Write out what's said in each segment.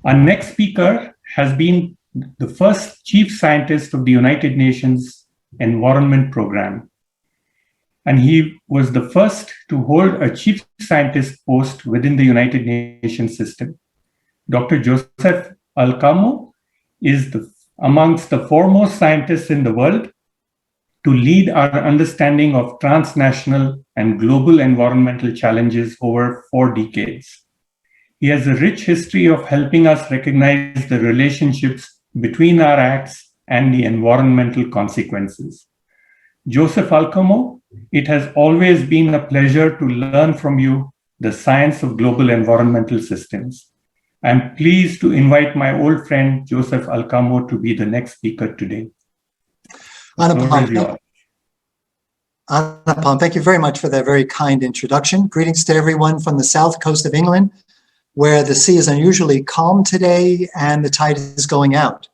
Our next speaker has been the first chief scientist of the United Nations Environment Program. And he was the first to hold a chief scientist post within the United Nations system. Dr. Joseph Alcamo is amongst the foremost scientists in the world to lead our understanding of transnational and global environmental challenges over 4 decades. He has a rich history of helping us recognize the relationships between our acts and the environmental consequences. Joseph Alcamo, it has always been a pleasure to learn from you the science of global environmental systems. I'm pleased to invite my old friend Joseph Alcamo to be the next speaker today. Anupam, thank you very much for that very kind introduction. Greetings to everyone from the south coast of England, where the sea is unusually calm today and the tide is going out.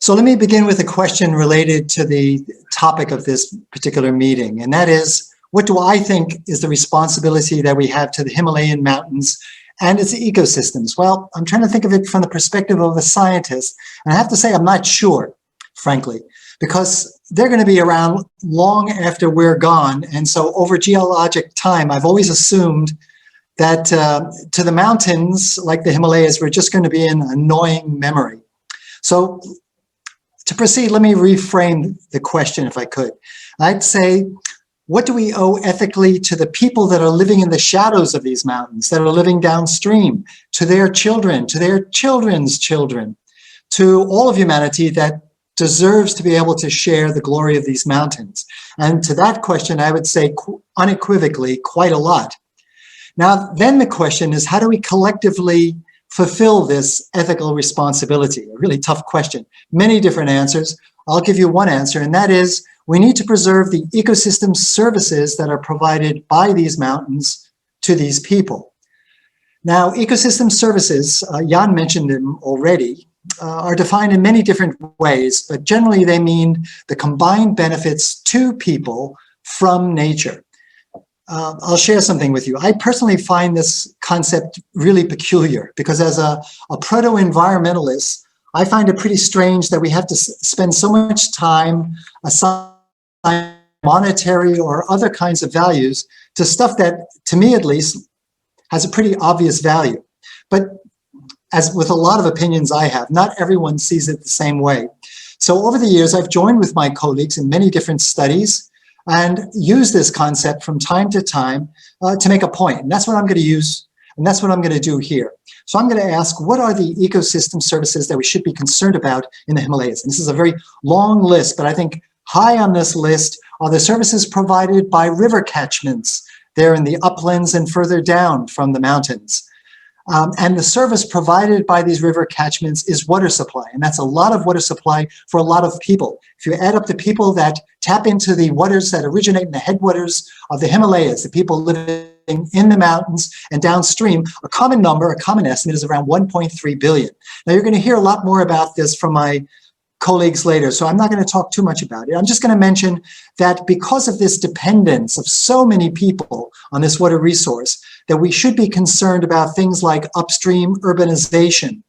So let me begin with a question related to the topic of this particular meeting, and that is, what do I think is the responsibility that we have to the Himalayan mountains and its ecosystems? Well, I'm trying to think of it from the perspective of a scientist, and I have to say I'm not sure, frankly, because they're going to be around long after we're gone, and so over geologic time, I've always assumed that to the mountains, like the Himalayas, we're just going to be an annoying memory. So to proceed, let me reframe the question if I could. I'd say, what do we owe ethically to the people that are living in the shadows of these mountains, that are living downstream, to their children, to their children's children, to all of humanity that deserves to be able to share the glory of these mountains? And to that question, I would say unequivocally quite a lot. Now, then the question is, how do we collectively fulfill this ethical responsibility? A really tough question. Many different answers. I'll give you one answer, and that is, we need to preserve the ecosystem services that are provided by these mountains to these people. Now, ecosystem services, Jan mentioned them already, are defined in many different ways, but generally they mean the combined benefits to people from nature. I'll share something with you. I personally find this concept really peculiar because as a proto-environmentalist, I find it pretty strange that we have to spend so much time assigning monetary or other kinds of values to stuff that, to me at least, has a pretty obvious value. But as with a lot of opinions I have, not everyone sees it the same way. So over the years, I've joined with my colleagues in many different studies and use this concept from time to time to make a point. And that's what I'm going to use, and that's what I'm going to do here. So I'm going to ask, what are the ecosystem services that we should be concerned about in the Himalayas? And this is a very long list, but I think high on this list are the services provided by river catchments there in the uplands and further down from the mountains. And the service provided by these river catchments is water supply, and that's a lot of water supply for a lot of people. If you add up the people that tap into the waters that originate in the headwaters of the Himalayas, the people living in the mountains and downstream, a common number, a common estimate is around 1.3 billion. Now you're going to hear a lot more about this from my colleagues later, so I'm not going to talk too much about it. I'm just going to mention that because of this dependence of so many people on this water resource, that we should be concerned about things like upstream urbanization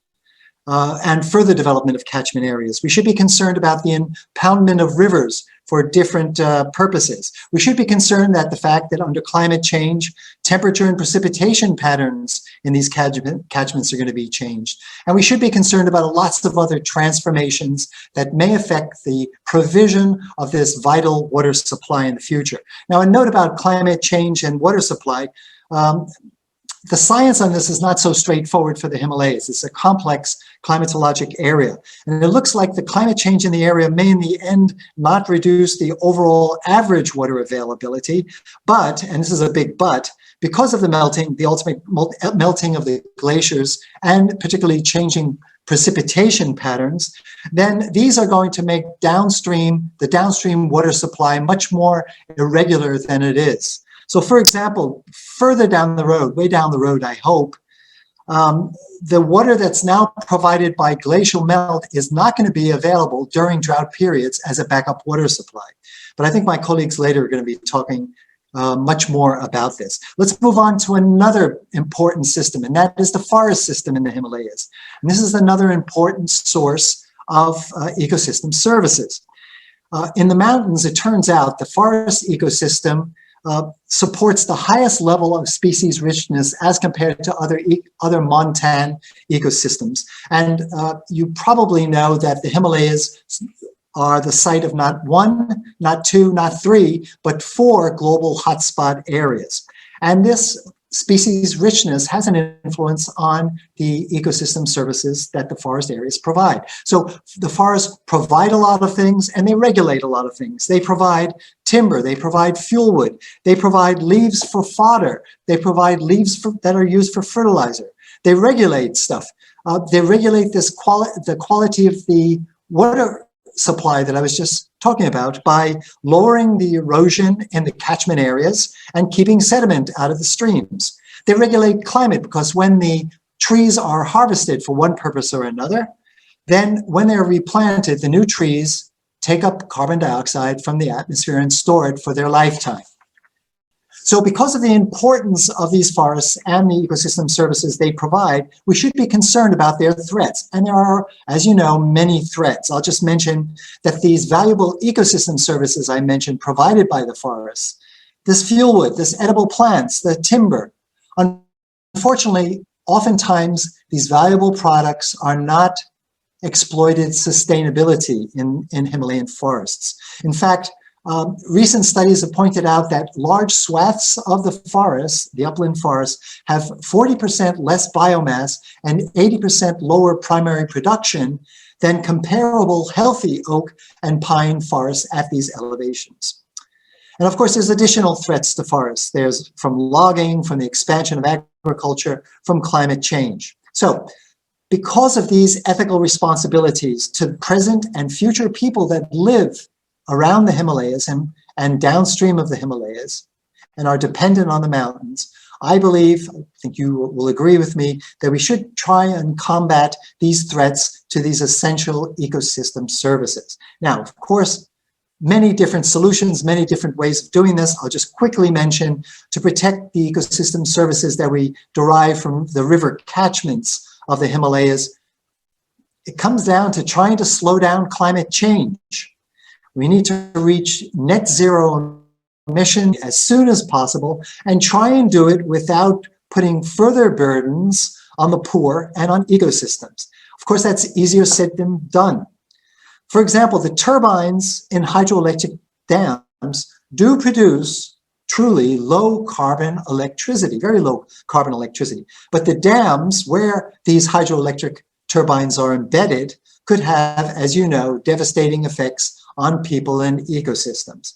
and further development of catchment areas. We should be concerned about the impoundment of rivers for different purposes. We should be concerned that the fact that under climate change, temperature and precipitation patterns in these catchments are going to be changed. And we should be concerned about lots of other transformations that may affect the provision of this vital water supply in the future. Now, a note about climate change and water supply. The science on this is not so straightforward for the Himalayas. It's a complex climatologic area. And it looks like the climate change in the area may in the end not reduce the overall average water availability, but, and this is a big but, because of the melting, the ultimate melting of the glaciers and particularly changing precipitation patterns, then these are going to make the downstream water supply much more irregular than it is. So for example, further down the road, way down the road, I hope, the water that's now provided by glacial melt is not going to be available during drought periods as a backup water supply. But I think my colleagues later are going to be talking much more about this. Let's move on to another important system, and that is the forest system in the Himalayas. And this is another important source of ecosystem services. In the mountains, it turns out the forest ecosystem supports the highest level of species richness as compared to other montane ecosystems. And you probably know that the Himalayas are the site of not one, not two, not three, but 4 global hotspot areas. And this species richness has an influence on the ecosystem services that the forest areas provide. So the forests provide a lot of things and they regulate a lot of things. They provide timber, they provide fuel wood, they provide leaves for fodder, they provide leaves that are used for fertilizer. They regulate stuff. They regulate the quality of the water supply that I was just talking about by lowering the erosion in the catchment areas and keeping sediment out of the streams. They regulate climate because when the trees are harvested for one purpose or another, then when they're replanted, the new trees take up carbon dioxide from the atmosphere and store it for their lifetime. So because of the importance of these forests and the ecosystem services they provide, we should be concerned about their threats. And there are, as you know, many threats. I'll just mention that these valuable ecosystem services I mentioned provided by the forests, this fuel wood, this edible plants, the timber, unfortunately, oftentimes these valuable products are not exploited sustainability in Himalayan forests. In fact, recent studies have pointed out that large swaths of the forest, the upland forests, have 40% less biomass and 80% lower primary production than comparable healthy oak and pine forests at these elevations. And of course, there's additional threats to forests. There's from logging, from the expansion of agriculture, from climate change. So because of these ethical responsibilities to present and future people that live around the Himalayas and downstream of the Himalayas and are dependent on the mountains, I believe, I think you will agree with me, that we should try and combat these threats to these essential ecosystem services. Now, of course, many different solutions, many different ways of doing this. I'll just quickly mention to protect the ecosystem services that we derive from the river catchments of the Himalayas. It comes down to trying to slow down climate change. We need to reach net zero emission as soon as possible and try and do it without putting further burdens on the poor and on ecosystems. Of course, that's easier said than done. For example, the turbines in hydroelectric dams do produce truly low carbon electricity, very low carbon electricity. But the dams where these hydroelectric turbines are embedded could have, as you know, devastating effects on people and ecosystems.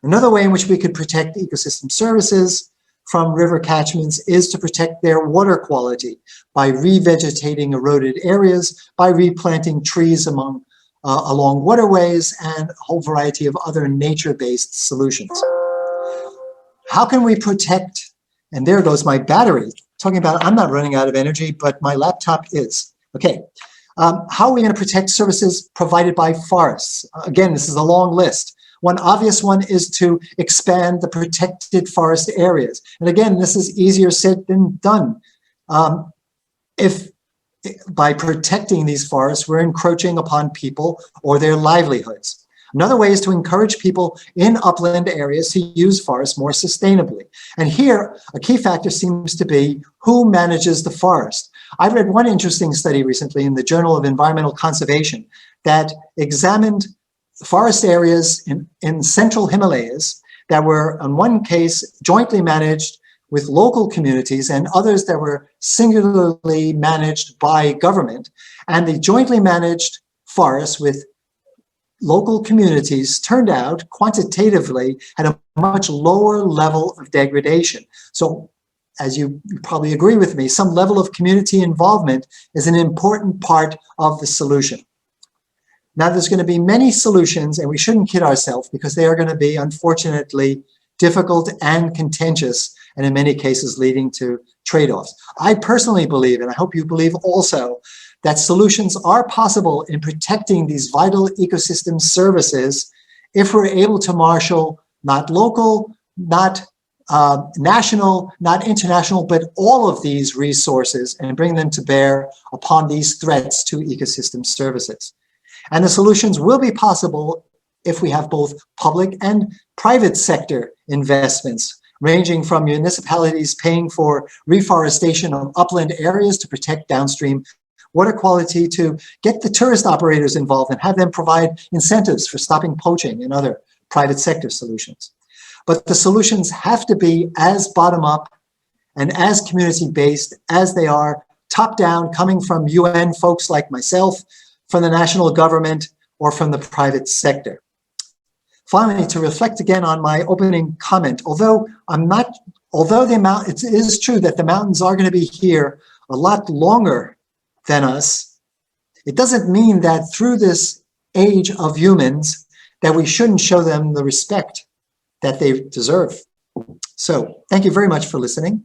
Another way in which we could protect ecosystem services from river catchments is to protect their water quality by revegetating eroded areas, by replanting trees along waterways, and a whole variety of other nature-based solutions. How can we protect, and there goes my battery, talking about I'm not running out of energy, but my laptop is. Okay. How are we going to protect services provided by forests? Again, this is a long list. One obvious one is to expand the protected forest areas. And again, this is easier said than done. If by protecting these forests, we're encroaching upon people or their livelihoods. Another way is to encourage people in upland areas to use forests more sustainably. And here, a key factor seems to be who manages the forest. I read one interesting study recently in the Journal of Environmental Conservation that examined forest areas in central Himalayas that were, in one case, jointly managed with local communities and others that were singularly managed by government. And the jointly managed forests with local communities turned out quantitatively had a much lower level of degradation. So, as you probably agree with me, some level of community involvement is an important part of the solution. Now, there's going to be many solutions, and we shouldn't kid ourselves because they are going to be, unfortunately, difficult and contentious, and in many cases leading to trade-offs. I personally believe, and I hope you believe also, that solutions are possible in protecting these vital ecosystem services if we're able to marshal not local, not national, not international, but all of these resources and bring them to bear upon these threats to ecosystem services. And the solutions will be possible if we have both public and private sector investments, ranging from municipalities paying for reforestation of upland areas to protect downstream water quality, to get the tourist operators involved and have them provide incentives for stopping poaching and other private sector solutions. But the solutions have to be as bottom-up and as community-based as they are top-down, coming from UN folks like myself, from the national government, or from the private sector. Finally, to reflect again on my opening comment, although it is true that the mountains are going to be here a lot longer than us, it doesn't mean that through this age of humans that we shouldn't show them the respect that they deserve. So thank you very much for listening.